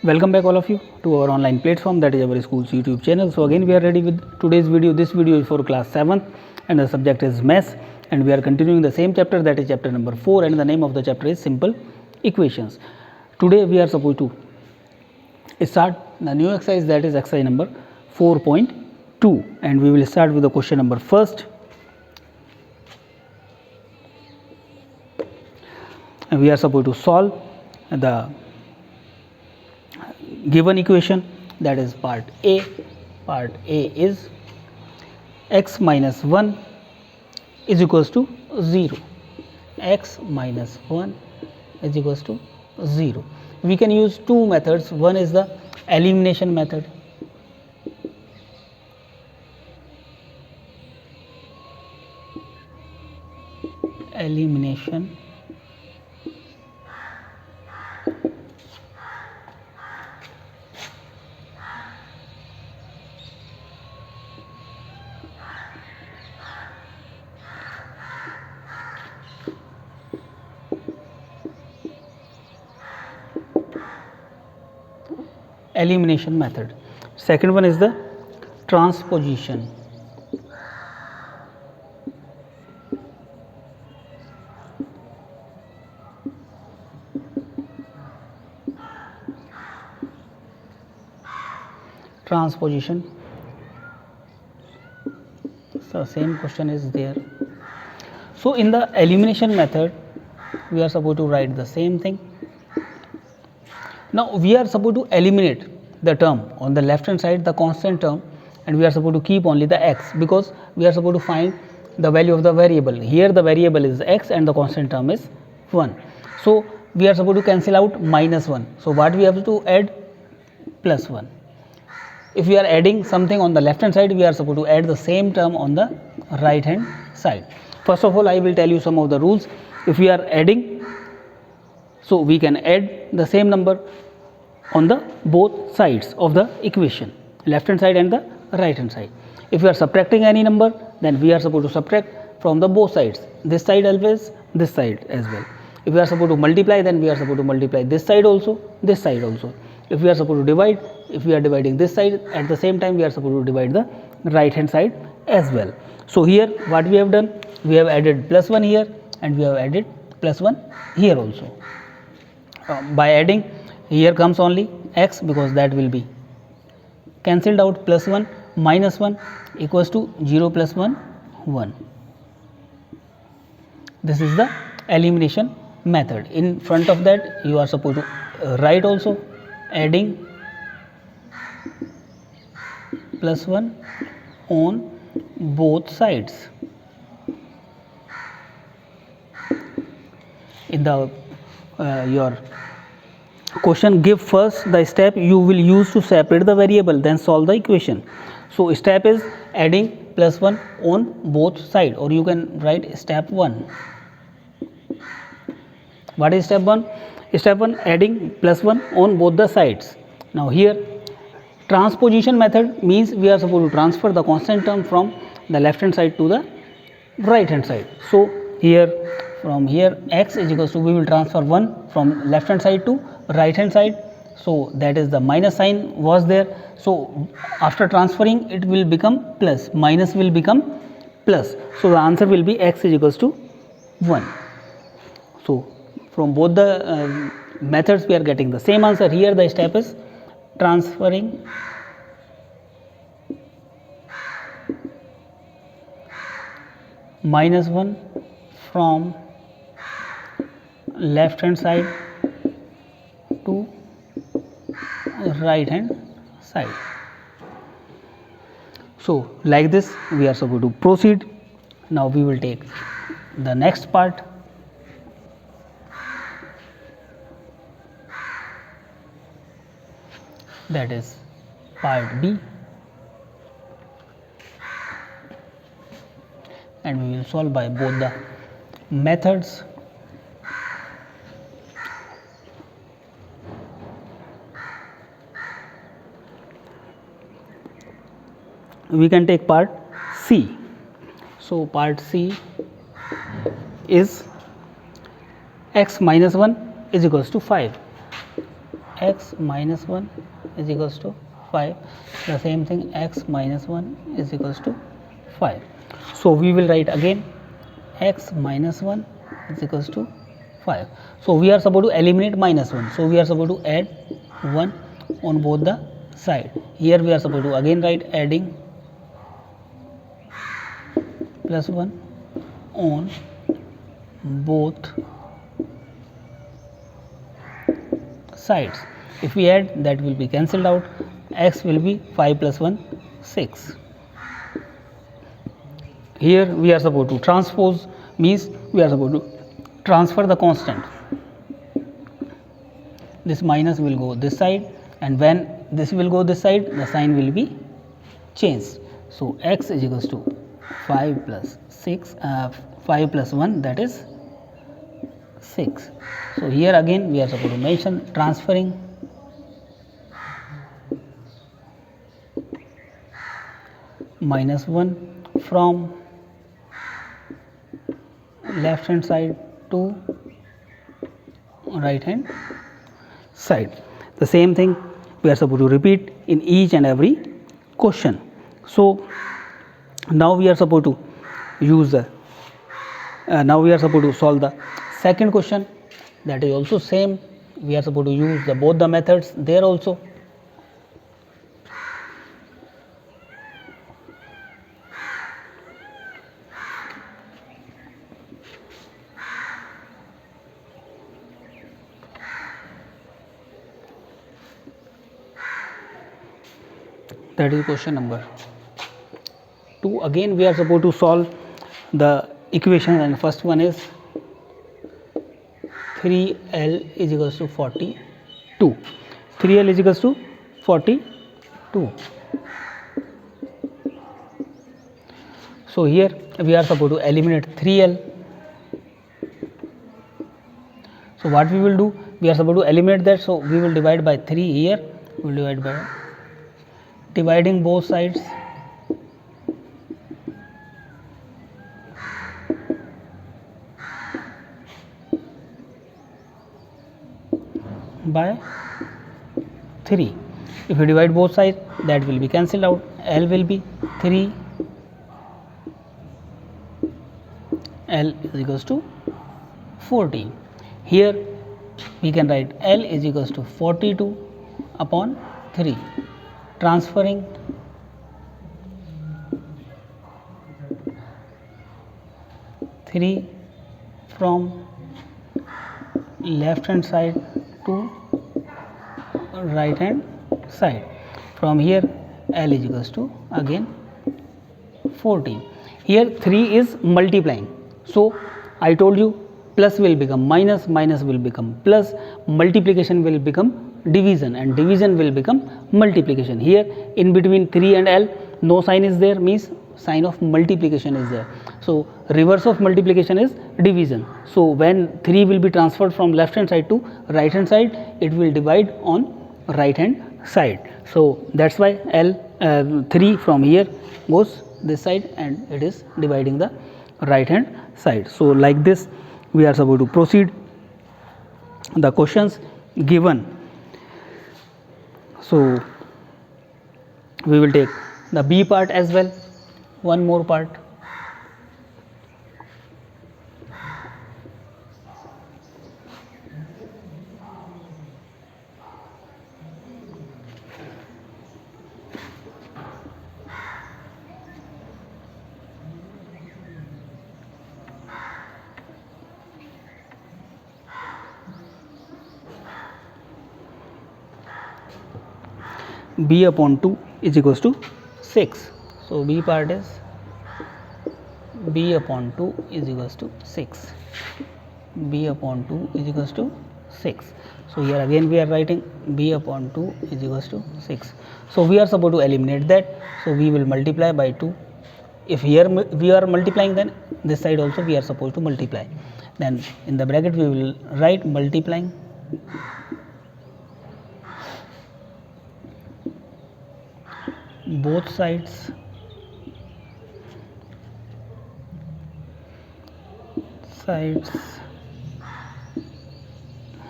Welcome back all of you to our online platform, that is our school's YouTube channel. So again we are ready with today's video. This video is for class 7th and the subject is maths, and we are continuing the same chapter, that is chapter number 4, and the name of the chapter is simple equations. Today we are supposed to start the new exercise, that is exercise number 4.2, and we will start with the question number first. And we are supposed to solve the given equation, that is part A. Part A is x minus 1 is equals to 0. X minus 1 is equals to 0. We can use two methods. One is the elimination method. Elimination method. Second one is the transposition. So same question is there. So in the elimination method we are supposed to write the same thing. Now we are supposed to eliminate the term on the left hand side, the constant term, and we are supposed to keep only the x, because we are supposed to find the value of the variable. Here the variable is x and the constant term is 1. So we are supposed to cancel out minus 1. So what we have to add? Plus 1. If we are adding something on the left hand side, we are supposed to add the same term on the right hand side. First of all, I will tell you some of the rules. If we are adding, so we can add the same number on the both sides of the equation, left hand side and the right hand side. If we are subtracting any number, then we are supposed to subtract from the both sides, this side always, this side as well. If we are supposed to multiply, then we are supposed to multiply this side also, this side also. If we are supposed to divide, if we are dividing this side, at the same time we are supposed to divide the right hand side as well. So here what we have done, we have added plus 1 here and we have added plus 1 here also. By adding, here comes only x, because that will be cancelled out. Plus 1 minus 1 equals to 0 plus 1 1. This is the elimination method. In front of that you are supposed to write also adding plus 1 on both sides. In the your question, give first the step you will use to separate the variable, then solve the equation. So step is adding plus 1 on both sides, or you can write step 1. What is step 1? Step 1, adding plus 1 on both the sides. Now here transposition method means we are supposed to transfer the constant term from the left hand side to the right hand side. So here, from here, x is equals to, we will transfer 1 from left hand side to right hand side. So that is the minus sign was there. So after transferring, it will become plus, minus will become plus. So the answer will be x is equals to 1. So from both the methods we are getting the same answer. Here the step is transferring minus 1 from left hand side to right hand side. So like this we are supposed to proceed. Now we will take the next part. That is part B, and we will solve by both the methods. We can take part C. So part C is x minus 1 is equals to 5. x minus 1 is equals to 5. The same thing, x minus 1 is equals to 5. So we will write again x minus 1 is equals to 5. So we are supposed to eliminate minus 1. So we are supposed to add 1 on both the side. Here we are supposed to again write adding plus 1 on both sides. If we add, that will be cancelled out. X will be 5 plus 1, 6. Here we are supposed to transpose, means we are supposed to transfer the constant. This minus will go this side, and when this will go this side, the sign will be changed. So x is equals to 5 plus 6, 5 plus 1, that is 6. So here again we are supposed to mention transferring minus 1 from left hand side to right hand side. The same thing we are supposed to repeat in each and every question. So now we are supposed to use the now we are supposed to solve the second question, that is also same. We are supposed to use both the methods there also. That is question number 2. Again we are supposed to solve the equation, and first one is 3L is equals to 42. 3L is equals to 42. So here we are supposed to eliminate 3L. So what we will do, we are supposed to eliminate that. So we will divide by 3 here. We will divide by dividing both sides by 3. If we divide both sides, that will be cancelled out. L will be 3, L is equals to 14. Here we can write L is equals to 42 upon 3. Transferring three from left hand side to right hand side. From here L is equals to again 14. Here 3 is multiplying. So I told you plus will become minus, minus will become plus, multiplication will become division, and division will become multiplication. Here in between 3 and L no sign is there, means sign of multiplication is there. So reverse of multiplication is division. So when 3 will be transferred from left hand side to right hand side, it will divide on right hand side. So that's why L 3 from here goes this side, and it is dividing the right hand side. So like this we are supposed to proceed the questions given. So we will take the B part as well, one more part. B upon 2 is equals to 6. So B part is B upon 2 is equals to 6. B upon 2 is equals to 6. So here again we are writing B upon 2 is equals to 6. So we are supposed to eliminate that. So we will multiply by 2. If here we are multiplying, then this side also we are supposed to multiply. Then in the bracket we will write multiplying both sides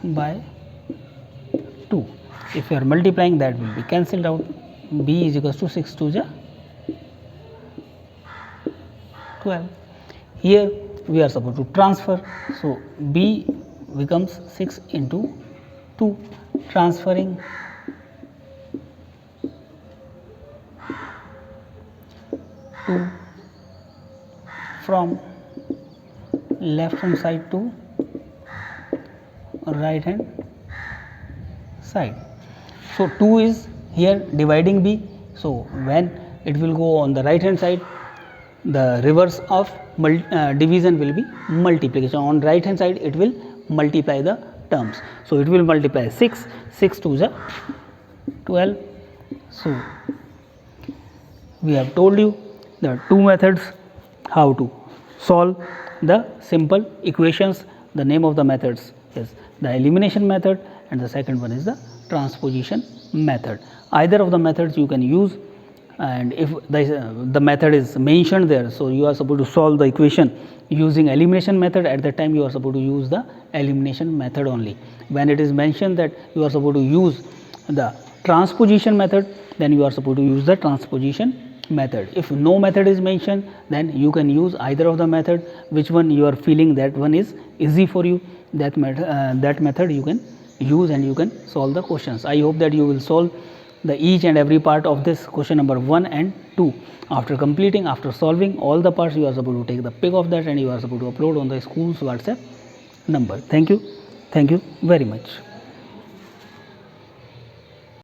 by 2. 2. If you are multiplying, that will be cancelled out. B is equals to 6 2 is 12. Here we are supposed to transfer, so B becomes 6 into 2, transferring 2 from left hand side to right hand side. So 2 is here dividing B, so when it will go on the right hand side, the reverse of division will be multiplication. On right hand side it will multiply the terms, so it will multiply 6 2 is 12. So we have told you the two methods how to solve the simple equations. The name of the methods is the elimination method and the second one is the transposition method. Either of the methods you can use, and if the method is mentioned there, so you are supposed to solve the equation using elimination method, at that time you are supposed to use the elimination method only. When it is mentioned that you are supposed to use the transposition method, then you are supposed to use the transposition method. If no method is mentioned, then you can use either of the method, which one you are feeling that one is easy for you, that method you can use and you can solve the questions. I hope that you will solve the each and every part of this question number 1 and 2. After completing, after solving all the parts, you are supposed to take the pic of that and you are supposed to upload on the school's WhatsApp number. Thank you very much.